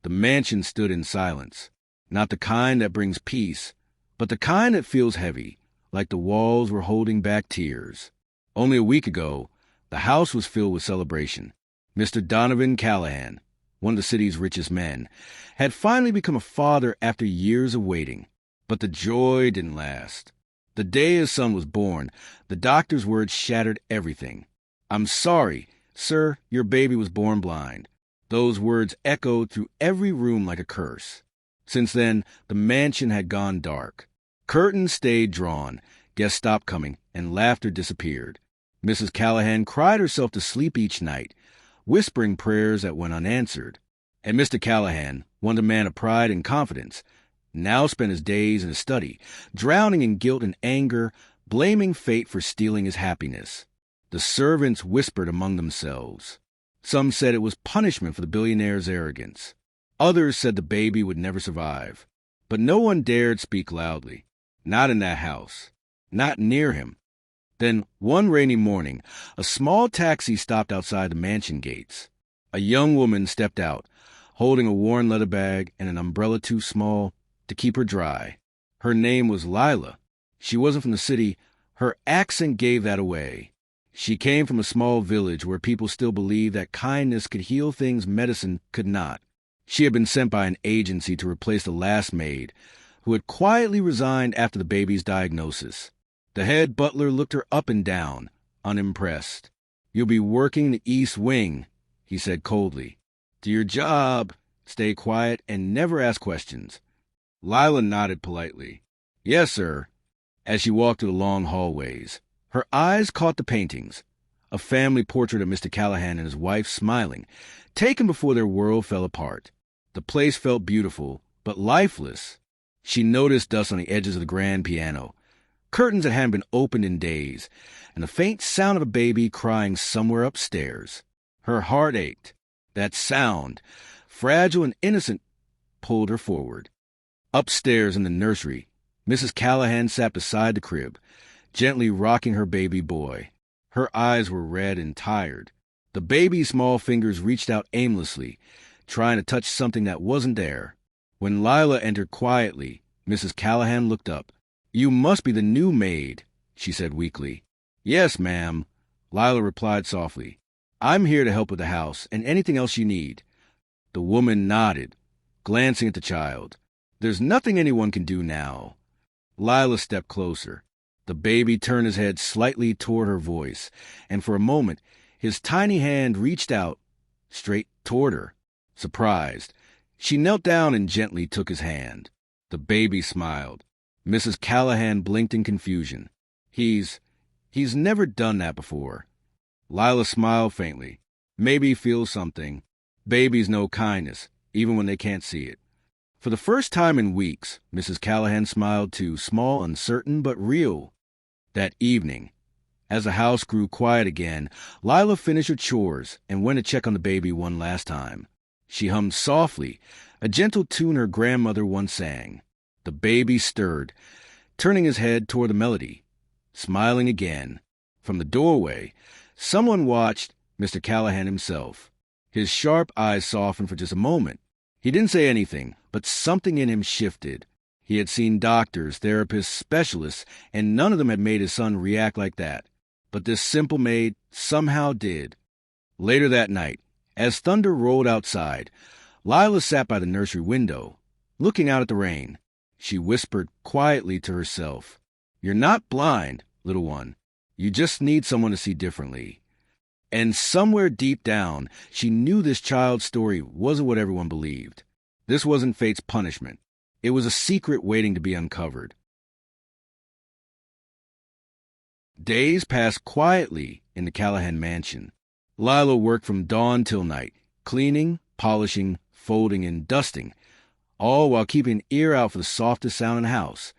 The mansion stood in silence, not the kind that brings peace, but the kind that feels heavy, like the walls were holding back tears. Only a week ago, the house was filled with celebration. Mr. Donovan Callahan, one of the city's richest men, had finally become a father after years of waiting. But the joy didn't last. The day his son was born, the doctor's words shattered everything. "I'm sorry, sir, your baby was born blind." Those words echoed through every room like a curse. Since then, the mansion had gone dark. Curtains stayed drawn, guests stopped coming, and laughter disappeared. Mrs. Callahan cried herself to sleep each night, whispering prayers that went unanswered. And Mr. Callahan, once a man of pride and confidence, now spent his days in his study, drowning in guilt and anger, blaming fate for stealing his happiness. The servants whispered among themselves. Some said it was punishment for the billionaire's arrogance. Others said the baby would never survive. But no one dared speak loudly. Not in that house. Not near him. Then, one rainy morning, a small taxi stopped outside the mansion gates. A young woman stepped out, holding a worn leather bag and an umbrella too small to keep her dry. Her name was Lila. She wasn't from the city. Her accent gave that away. She came from a small village where people still believed that kindness could heal things medicine could not. She had been sent by an agency to replace the last maid, who had quietly resigned after the baby's diagnosis. The head butler looked her up and down, unimpressed. "You'll be working the East Wing," he said coldly. "Do your job, stay quiet, and never ask questions." Lila nodded politely. "Yes, sir," as she walked through the long hallways. Her eyes caught the paintings, a family portrait of Mr. Callahan and his wife smiling, taken before their world fell apart. The place felt beautiful, but lifeless. She noticed dust on the edges of the grand piano, curtains that hadn't been opened in days, and the faint sound of a baby crying somewhere upstairs. Her heart ached. That sound, fragile and innocent, pulled her forward. Upstairs in the nursery, Mrs. Callahan sat beside the crib, gently rocking her baby boy. Her eyes were red and tired. The baby's small fingers reached out aimlessly, trying to touch something that wasn't there. When Lila entered quietly, Mrs. Callahan looked up. "You must be the new maid," she said weakly. "Yes, ma'am," Lila replied softly. "I'm here to help with the house and anything else you need." The woman nodded, glancing at the child. "There's nothing anyone can do now." Lila stepped closer. The baby turned his head slightly toward her voice, and for a moment, his tiny hand reached out, straight toward her. Surprised, she knelt down and gently took his hand. The baby smiled. Mrs. Callahan blinked in confusion. He's never done that before." Lila smiled faintly. "Maybe he feels something. Babies know kindness, even when they can't see it." For the first time in weeks, Mrs. Callahan smiled too, small, uncertain, but real. That evening, as the house grew quiet again, Lila finished her chores and went to check on the baby one last time. She hummed softly, a gentle tune her grandmother once sang. The baby stirred, turning his head toward the melody, smiling again. From the doorway, someone watched Mr. Callahan himself. His sharp eyes softened for just a moment. He didn't say anything, but something in him shifted. He had seen doctors, therapists, specialists, and none of them had made his son react like that. But this simple maid somehow did. Later that night, as thunder rolled outside, Lila sat by the nursery window, looking out at the rain. She whispered quietly to herself, "You're not blind, little one. You just need someone to see differently." And somewhere deep down, she knew this child's story wasn't what everyone believed. This wasn't fate's punishment. It was a secret waiting to be uncovered. Days passed quietly in the Callahan mansion. Lila worked from dawn till night, cleaning, polishing, folding, and dusting, all while keeping an ear out for the softest sound in the house,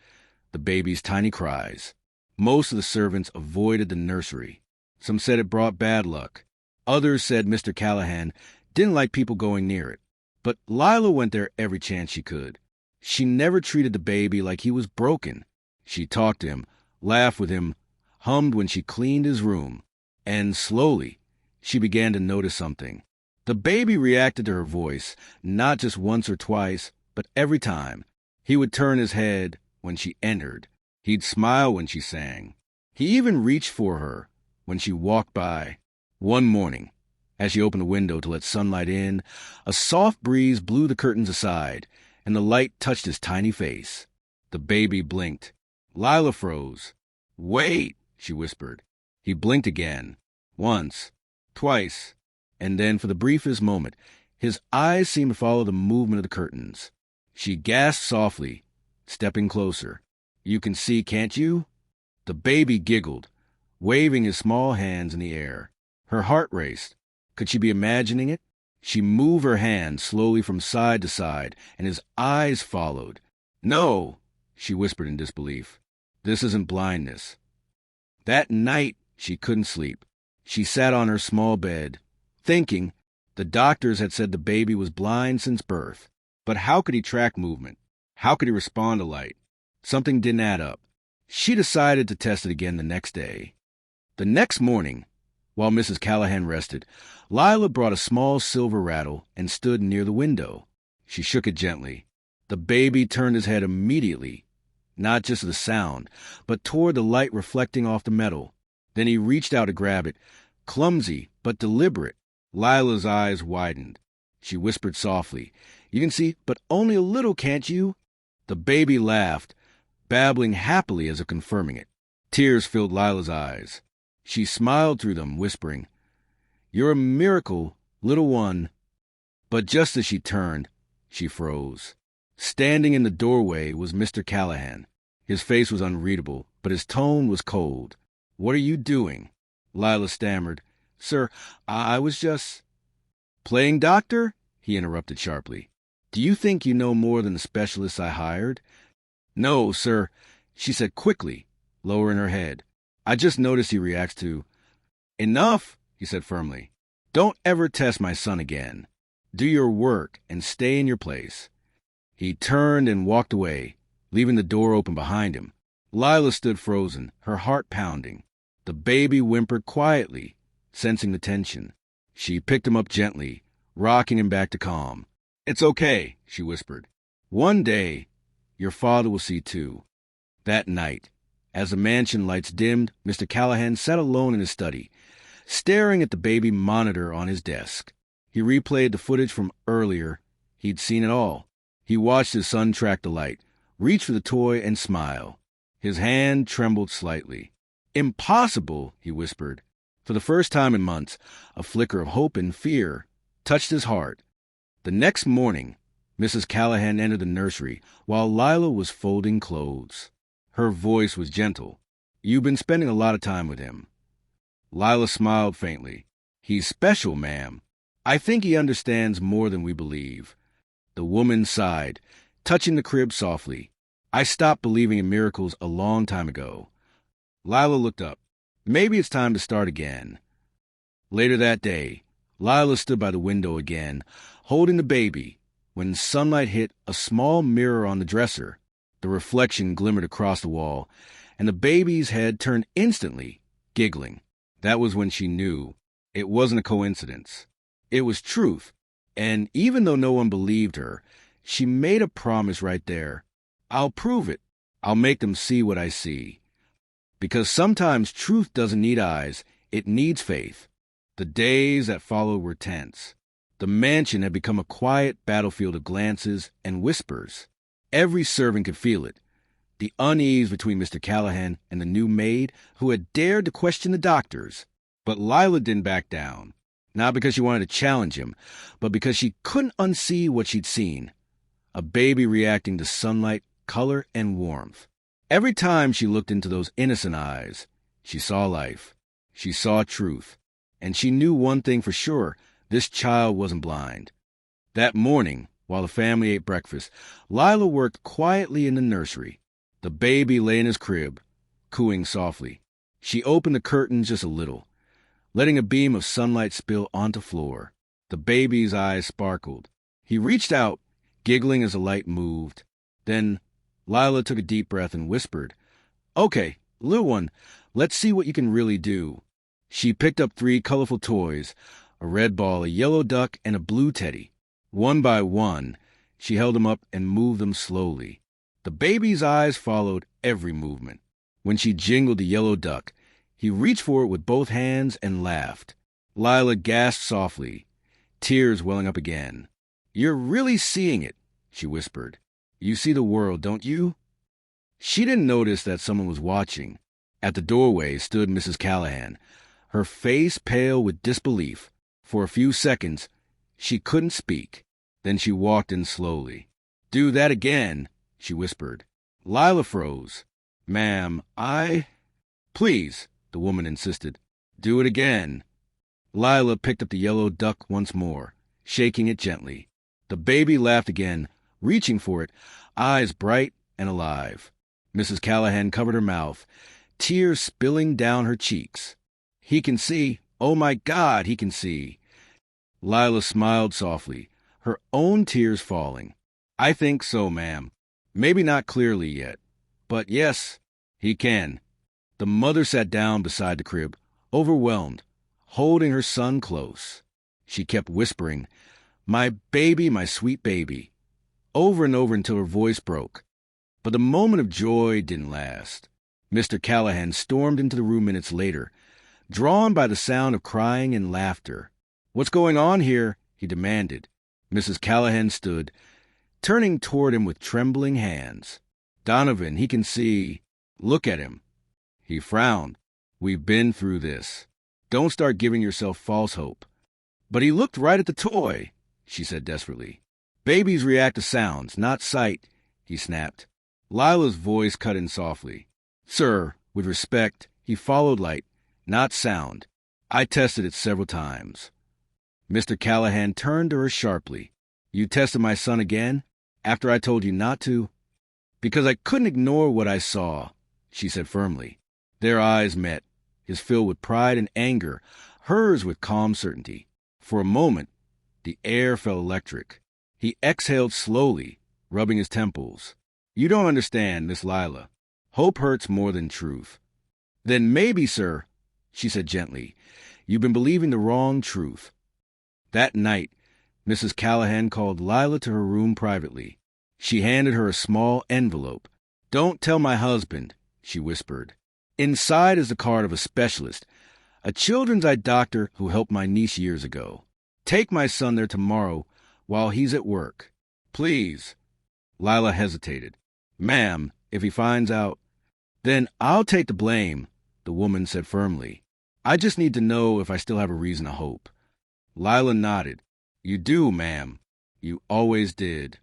the baby's tiny cries. Most of the servants avoided the nursery. Some said it brought bad luck. Others said Mr. Callahan didn't like people going near it. But Lila went there every chance she could. She never treated the baby like he was broken. She talked to him, laughed with him, hummed when she cleaned his room. And slowly, she began to notice something. The baby reacted to her voice, not just once or twice, but every time. He would turn his head when she entered. He'd smile when she sang. He even reached for her when she walked by. One morning, as she opened the window to let sunlight in, a soft breeze blew the curtains aside, and the light touched his tiny face. The baby blinked. Lila froze. "Wait," she whispered. He blinked again. Once. Twice. And then, for the briefest moment, his eyes seemed to follow the movement of the curtains. She gasped softly, stepping closer. "You can see, can't you?" The baby giggled, waving his small hands in the air. Her heart raced. Could she be imagining it? She moved her hand slowly from side to side, and his eyes followed. "No," she whispered in disbelief. "This isn't blindness." That night, she couldn't sleep. She sat on her small bed, thinking. The doctors had said the baby was blind since birth. But how could he track movement? How could he respond to light? Something didn't add up. She decided to test it again the next day. The next morning, while Mrs. Callahan rested, Lila brought a small silver rattle and stood near the window. She shook it gently. The baby turned his head immediately, not just to the sound, but toward the light reflecting off the metal. Then he reached out to grab it, clumsy but deliberate. Lila's eyes widened. She whispered softly, "You can see, but only a little, can't you?" The baby laughed, babbling happily as if confirming it. Tears filled Lila's eyes. She smiled through them, whispering, "You're a miracle, little one." But just as she turned, she froze. Standing in the doorway was Mr. Callahan. His face was unreadable, but his tone was cold. "What are you doing?" Lila stammered. "Sir, I was just—" "Playing doctor?" he interrupted sharply. "Do you think you know more than the specialists I hired?" "No, sir," she said quickly, lowering her head. "I just noticed he reacts to—" "Enough," he said firmly. "Don't ever test my son again. Do your work and stay in your place." He turned and walked away, leaving the door open behind him. Lila stood frozen, her heart pounding. The baby whimpered quietly, sensing the tension. She picked him up gently, rocking him back to calm. "It's okay," she whispered. "One day, your father will see too." That night, as the mansion lights dimmed, Mr. Callahan sat alone in his study, staring at the baby monitor on his desk. He replayed the footage from earlier. He'd seen it all. He watched his son track the light, reach for the toy, and smile. His hand trembled slightly. "Impossible," he whispered. For the first time in months, a flicker of hope and fear touched his heart. The next morning, Mrs. Callahan entered the nursery while Lila was folding clothes. Her voice was gentle. "You've been spending a lot of time with him." Lila smiled faintly. "He's special, ma'am. I think he understands more than we believe." The woman sighed, touching the crib softly. "I stopped believing in miracles a long time ago." Lila looked up. "Maybe it's time to start again." Later that day, Lila stood by the window again, holding the baby. When sunlight hit a small mirror on the dresser, the reflection glimmered across the wall, and the baby's head turned instantly, giggling. That was when she knew it wasn't a coincidence. It was truth. And even though no one believed her, she made a promise right there. "I'll prove it. I'll make them see what I see." Because sometimes truth doesn't need eyes, it needs faith. The days that followed were tense. The mansion had become a quiet battlefield of glances and whispers. Every servant could feel it. The unease between Mr. Callahan and the new maid who had dared to question the doctors. But Lila didn't back down. Not because she wanted to challenge him, but because she couldn't unsee what she'd seen. A baby reacting to sunlight, color, and warmth. Every time she looked into those innocent eyes, she saw life. She saw truth. And she knew one thing for sure. This child wasn't blind. That morning, while the family ate breakfast, Lila worked quietly in the nursery. The baby lay in his crib, cooing softly. She opened the curtains just a little, letting a beam of sunlight spill onto the floor. The baby's eyes sparkled. He reached out, giggling as the light moved. Then Lila took a deep breath and whispered, "Okay, little one, let's see what you can really do." She picked up 3 colorful toys, a red ball, a yellow duck, and a blue teddy. One by one, she held them up and moved them slowly. The baby's eyes followed every movement. When she jingled the yellow duck, he reached for it with both hands and laughed. Lila gasped softly, tears welling up again. "You're really seeing it," she whispered. "You see the world, don't you?" She didn't notice that someone was watching. At the doorway stood Mrs. Callahan, her face pale with disbelief. For a few seconds, she couldn't speak. Then she walked in slowly. "Do that again," she whispered. Lila froze. "Ma'am, Please," the woman insisted. "Do it again." Lila picked up the yellow duck once more, shaking it gently. The baby laughed again, reaching for it, eyes bright and alive. Mrs. Callahan covered her mouth, tears spilling down her cheeks. "He can see. Oh, my God, he can see." Lila smiled softly, her own tears falling. "I think so, ma'am. Maybe not clearly yet. But yes, he can." The mother sat down beside the crib, overwhelmed, holding her son close. She kept whispering, "My baby, my sweet baby," over and over until her voice broke. But the moment of joy didn't last. Mr. Callahan stormed into the room minutes later, drawn by the sound of crying and laughter. "What's going on here?" he demanded. Mrs. Callahan stood, turning toward him with trembling hands. "Donovan, he can see. Look at him." He frowned. "We've been through this. Don't start giving yourself false hope." "But he looked right at the toy," she said desperately. "Babies react to sounds, not sight," he snapped. Lila's voice cut in softly. "Sir, with respect, he followed light, not sound. I tested it several times." Mr. Callahan turned to her sharply. "You tested my son again, after I told you not to?" "Because I couldn't ignore what I saw," she said firmly. Their eyes met, his filled with pride and anger, hers with calm certainty. For a moment, the air felt electric. He exhaled slowly, rubbing his temples. "You don't understand, Miss Lila. Hope hurts more than truth." "Then maybe, sir," she said gently, "you've been believing the wrong truth." That night, Mrs. Callahan called Lila to her room privately. She handed her a small envelope. "Don't tell my husband," she whispered. "Inside is the card of a specialist, a children's eye doctor who helped my niece years ago. Take my son there tomorrow while he's at work. Please." Lila hesitated. "Ma'am, if he finds out—" "Then I'll take the blame," the woman said firmly. "I just need to know if I still have a reason to hope." Lila nodded. "You do, ma'am. You always did."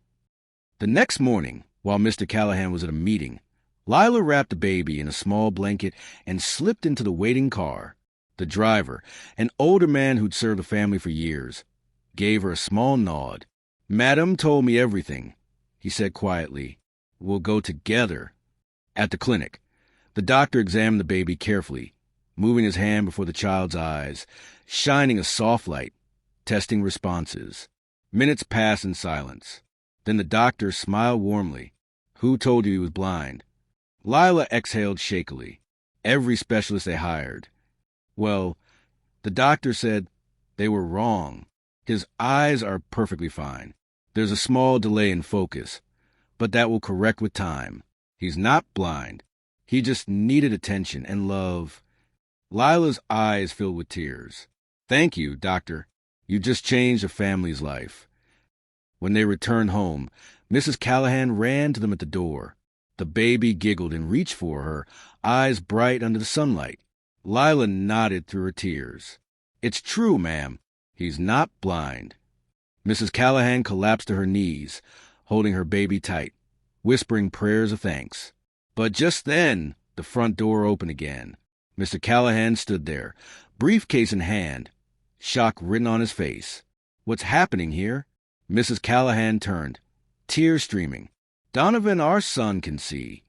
The next morning, while Mr. Callahan was at a meeting, Lila wrapped the baby in a small blanket and slipped into the waiting car. The driver, an older man who'd served the family for years, gave her a small nod. "Madam told me everything," he said quietly. "We'll go together." At the clinic, the doctor examined the baby carefully, moving his hand before the child's eyes, shining a soft light, testing responses. Minutes passed in silence. Then the doctor smiled warmly. "Who told you he was blind?" Lila exhaled shakily. "Every specialist they hired." "Well, the doctor said they were wrong. His eyes are perfectly fine. There's a small delay in focus, but that will correct with time. He's not blind. He just needed attention and love." Lila's eyes filled with tears. "Thank you, doctor. You just changed a family's life." When they returned home, Mrs. Callahan ran to them at the door. The baby giggled and reached for her, eyes bright under the sunlight. Lila nodded through her tears. "It's true, ma'am. He's not blind." Mrs. Callahan collapsed to her knees, holding her baby tight, whispering prayers of thanks. But just then, the front door opened again. Mr. Callahan stood there, briefcase in hand, shock written on his face. "What's happening here?" Mrs. Callahan turned, tears streaming. "Donovan, our son, can see."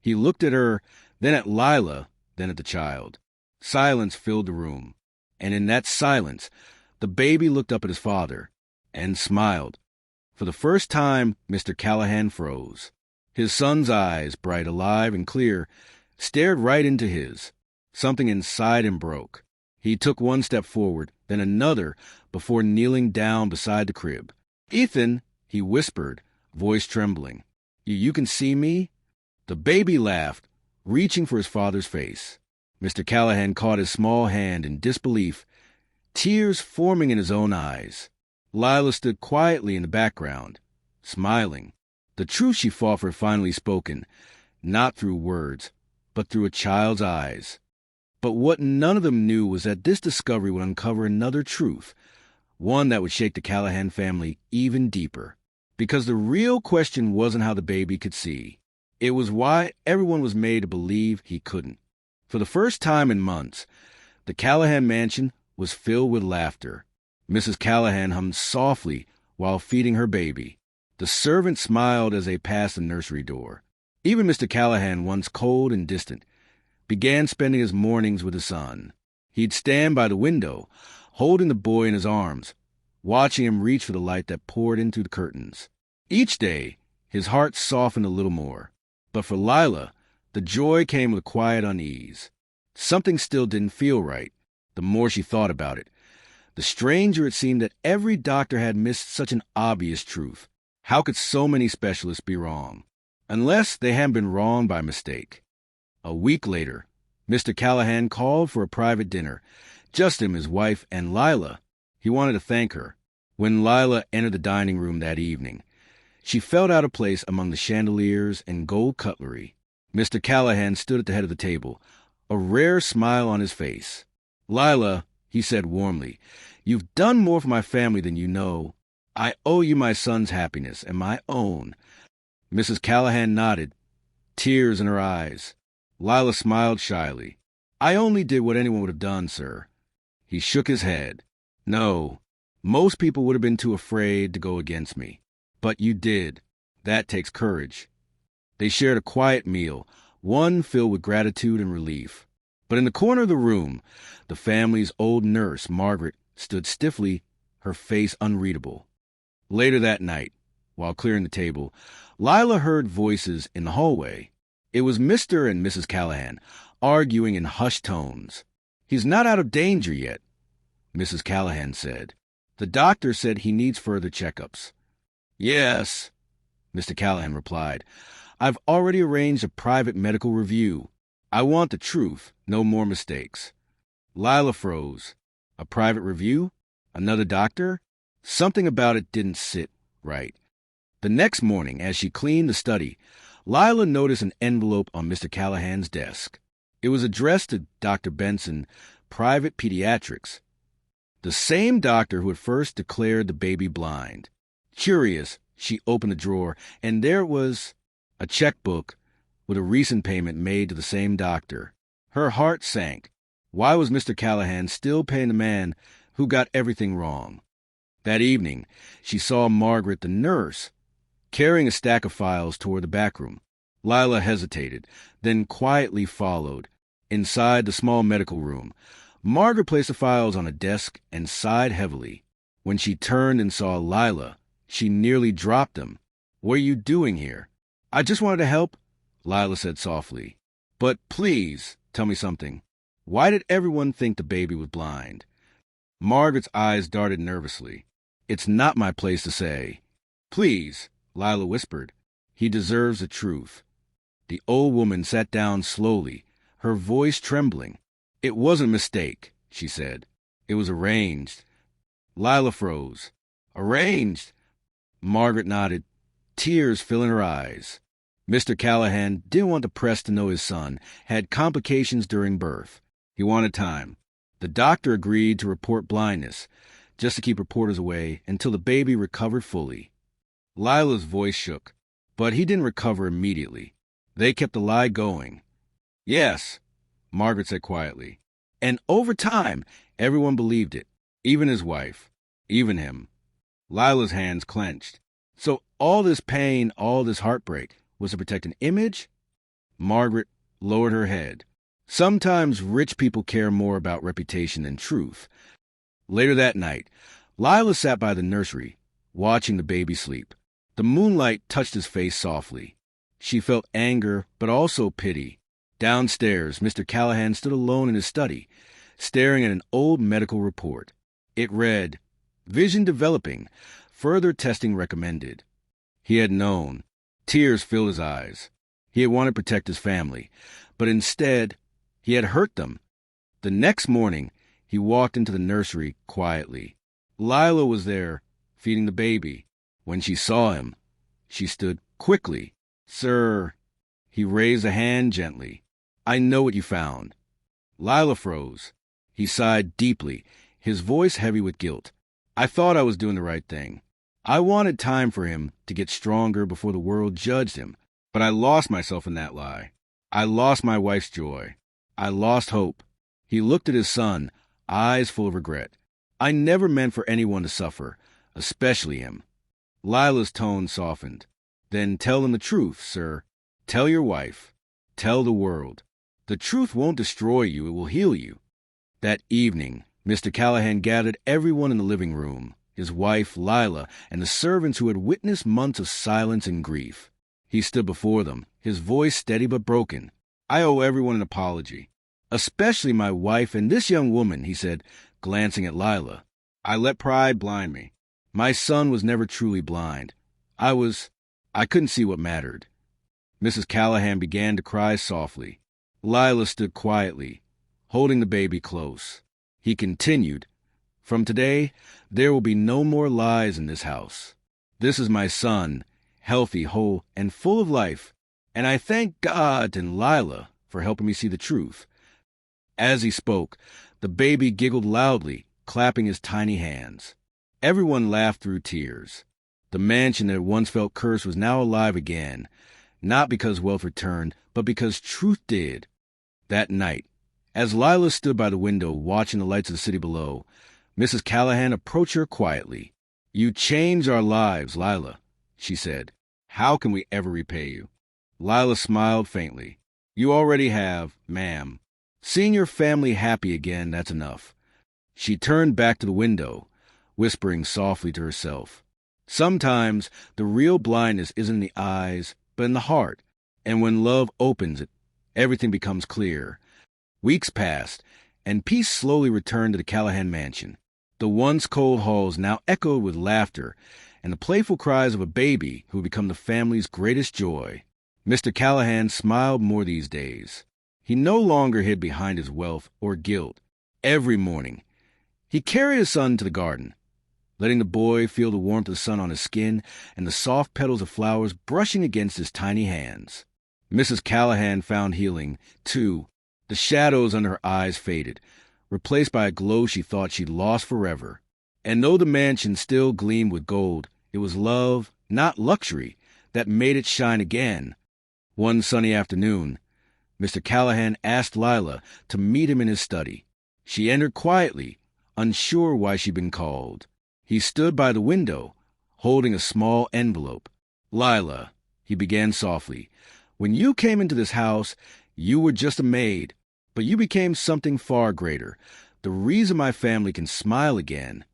He looked at her, then at Lila, then at the child. Silence filled the room, and in that silence, the baby looked up at his father and smiled. For the first time, Mr. Callahan froze. His son's eyes, bright, alive, and clear, stared right into his. Something inside him broke. He took one step forward, then another, before kneeling down beside the crib. "Ethan," he whispered, voice trembling. You can see me?" The baby laughed, reaching for his father's face. Mr. Callahan caught his small hand in disbelief, tears forming in his own eyes. Lila stood quietly in the background, smiling. The truth she fought for finally spoken, not through words, but through a child's eyes. But what none of them knew was that this discovery would uncover another truth, one that would shake the Callahan family even deeper. Because the real question wasn't how the baby could see. It was why everyone was made to believe he couldn't. For the first time in months, the Callahan mansion was filled with laughter. Mrs. Callahan hummed softly while feeding her baby. The servants smiled as they passed the nursery door. Even Mr. Callahan, once cold and distant, began spending his mornings with his son. He'd stand by the window, holding the boy in his arms, watching him reach for the light that poured in through the curtains. Each day, his heart softened a little more. But for Lila, the joy came with a quiet unease. Something still didn't feel right, the more she thought about it. The stranger it seemed that every doctor had missed such an obvious truth. How could so many specialists be wrong? Unless they hadn't been wrong by mistake. A week later, Mr. Callahan called for a private dinner. Just him, his wife, and Lila. He wanted to thank her. When Lila entered the dining room that evening, she felt out of place among the chandeliers and gold cutlery. Mr. Callahan stood at the head of the table, a rare smile on his face. "Lila," he said warmly, "you've done more for my family than you know. I owe you my son's happiness and my own." Mrs. Callahan nodded, tears in her eyes. Lila smiled shyly. "I only did what anyone would have done, sir." He shook his head. "No, most people would have been too afraid to go against me. But you did. That takes courage." They shared a quiet meal, one filled with gratitude and relief. But in the corner of the room, the family's old nurse, Margaret, stood stiffly, her face unreadable. Later that night, while clearing the table, Lila heard voices in the hallway. It was Mr. and Mrs. Callahan, arguing in hushed tones. "He's not out of danger yet," Mrs. Callahan said. "The doctor said he needs further checkups." "Yes," Mr. Callahan replied. "I've already arranged a private medical review. I want the truth, no more mistakes." Lila froze. A private review? Another doctor? Something about it didn't sit right. The next morning, as she cleaned the study, Lila noticed an envelope on Mr. Callahan's desk. It was addressed to Dr. Benson, Private Pediatrics, the same doctor who had first declared the baby blind. Curious, she opened the drawer, and there was a checkbook with a recent payment made to the same doctor. Her heart sank. Why was Mr. Callahan still paying the man who got everything wrong? That evening, she saw Margaret, the nurse, carrying a stack of files toward the back room. Lila hesitated, then quietly followed. Inside the small medical room, Margaret placed the files on a desk and sighed heavily. When she turned and saw Lila, she nearly dropped them. "What are you doing here?" "I just wanted to help," Lila said softly. "But please, tell me something. Why did everyone think the baby was blind?" Margaret's eyes darted nervously. "It's not my place to say." "Please," Lila whispered. "He deserves the truth." The old woman sat down slowly, her voice trembling. "It wasn't a mistake," she said. "It was arranged." Lila froze. "Arranged?" Margaret nodded, tears filling her eyes. Mr. Callahan didn't want the press to know his son had complications during birth. He wanted time. The doctor agreed to report blindness, just to keep reporters away until the baby recovered fully. Lila's voice shook, but he didn't recover immediately. They kept the lie going. "Yes," Margaret said quietly. "And over time, everyone believed it, even his wife, even him." Lila's hands clenched. "So all this pain, all this heartbreak, was to protect an image?" Margaret lowered her head. "Sometimes rich people care more about reputation than truth." Later that night, Lila sat by the nursery, watching the baby sleep. The moonlight touched his face softly. She felt anger, but also pity. Downstairs, Mr. Callahan stood alone in his study, staring at an old medical report. It read, "Vision developing. Further testing recommended." He had known. Tears filled his eyes. He had wanted to protect his family, but instead, he had hurt them. The next morning, he walked into the nursery quietly. Lila was there, feeding the baby. When she saw him, she stood quickly. "Sir," he raised a hand gently. "I know what you found." Lila froze. He sighed deeply, his voice heavy with guilt. "I thought I was doing the right thing. I wanted time for him to get stronger before the world judged him, but I lost myself in that lie. I lost my wife's joy. I lost hope." He looked at his son, eyes full of regret. "I never meant for anyone to suffer, especially him." Lila's tone softened. "Then tell him the truth, sir. Tell your wife. Tell the world. The truth won't destroy you, it will heal you." That evening, Mr. Callahan gathered everyone in the living room, his wife, Lila, and the servants who had witnessed months of silence and grief. He stood before them, his voice steady but broken. "I owe everyone an apology. Especially my wife and this young woman," he said, glancing at Lila. "I let pride blind me. My son was never truly blind. I couldn't see what mattered." Mrs. Callahan began to cry softly. Lila stood quietly, holding the baby close. He continued, "From today, there will be no more lies in this house. This is my son, healthy, whole, and full of life, and I thank God and Lila for helping me see the truth." As he spoke, the baby giggled loudly, clapping his tiny hands. Everyone laughed through tears. The mansion that once felt cursed was now alive again, not because wealth returned, but because truth did. That night, as Lila stood by the window watching the lights of the city below, Mrs. Callahan approached her quietly. "You changed our lives, Lila," she said. "How can we ever repay you?" Lila smiled faintly. "You already have, ma'am. Seeing your family happy again, that's enough." She turned back to the window, whispering softly to herself. Sometimes the real blindness isn't in the eyes, but in the heart, and when love opens it, everything becomes clear. Weeks passed, and peace slowly returned to the Callahan mansion. The once cold halls now echoed with laughter and the playful cries of a baby who had become the family's greatest joy. Mr. Callahan smiled more these days. He no longer hid behind his wealth or guilt. Every morning, he carried his son to the garden, letting the boy feel the warmth of the sun on his skin and the soft petals of flowers brushing against his tiny hands. Mrs. Callahan found healing, too. The shadows under her eyes faded, replaced by a glow she thought she'd lost forever. And though the mansion still gleamed with gold, it was love, not luxury, that made it shine again. One sunny afternoon, Mr. Callahan asked Lila to meet him in his study. She entered quietly, unsure why she'd been called. He stood by the window, holding a small envelope. "Lila," he began softly, "when you came into this house, you were just a maid, but you became something far greater, the reason my family can smile again."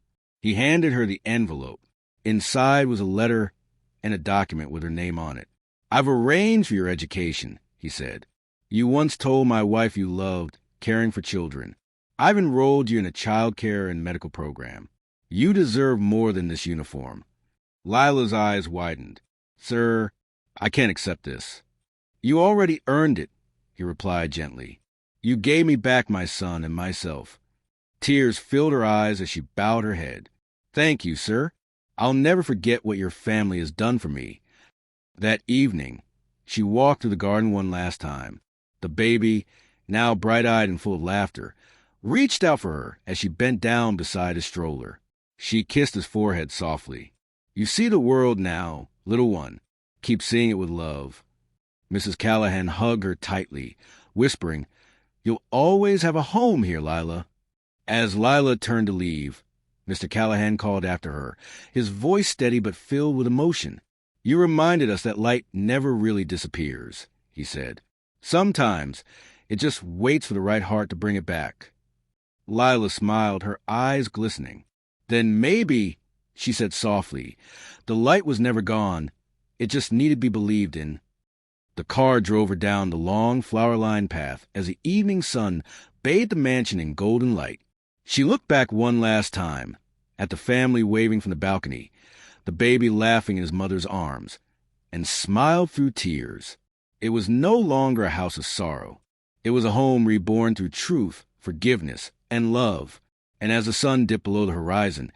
He handed her the envelope. Inside was a letter and a document with her name on it. "I've arranged for your education," he said. "You once told my wife you loved caring for children. I've enrolled you in a child care and medical program. You deserve more than this uniform." Lila's eyes widened. "Sir, I can't accept this." "You already earned it," he replied gently. "You gave me back my son and myself." Tears filled her eyes as she bowed her head. "Thank you, sir. I'll never forget what your family has done for me." That evening, she walked through the garden one last time. The baby, now bright-eyed and full of laughter, reached out for her as she bent down beside his stroller. She kissed his forehead softly. "You see the world now, little one. Keep seeing it with love." Mrs. Callahan hugged her tightly, whispering, "You'll always have a home here, Lila." As Lila turned to leave, Mr. Callahan called after her, his voice steady but filled with emotion. "You reminded us that light never really disappears," he said. "Sometimes it just waits for the right heart to bring it back." Lila smiled, her eyes glistening. "Then maybe," she said softly, "the light was never gone. It just needed to be believed in." The car drove her down the long flower-lined path as the evening sun bathed the mansion in golden light. She looked back one last time, at the family waving from the balcony, the baby laughing in his mother's arms, and smiled through tears. It was no longer a house of sorrow. It was a home reborn through truth, forgiveness, and love. And as the sun dipped below the horizon,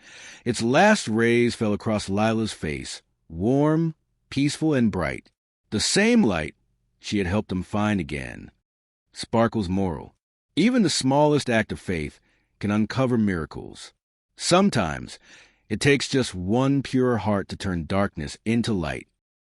its last rays fell across Lila's face, warm, peaceful, and bright. The same light she had helped them find again. Sparkle's moral: even the smallest act of faith can uncover miracles. Sometimes it takes just one pure heart to turn darkness into light.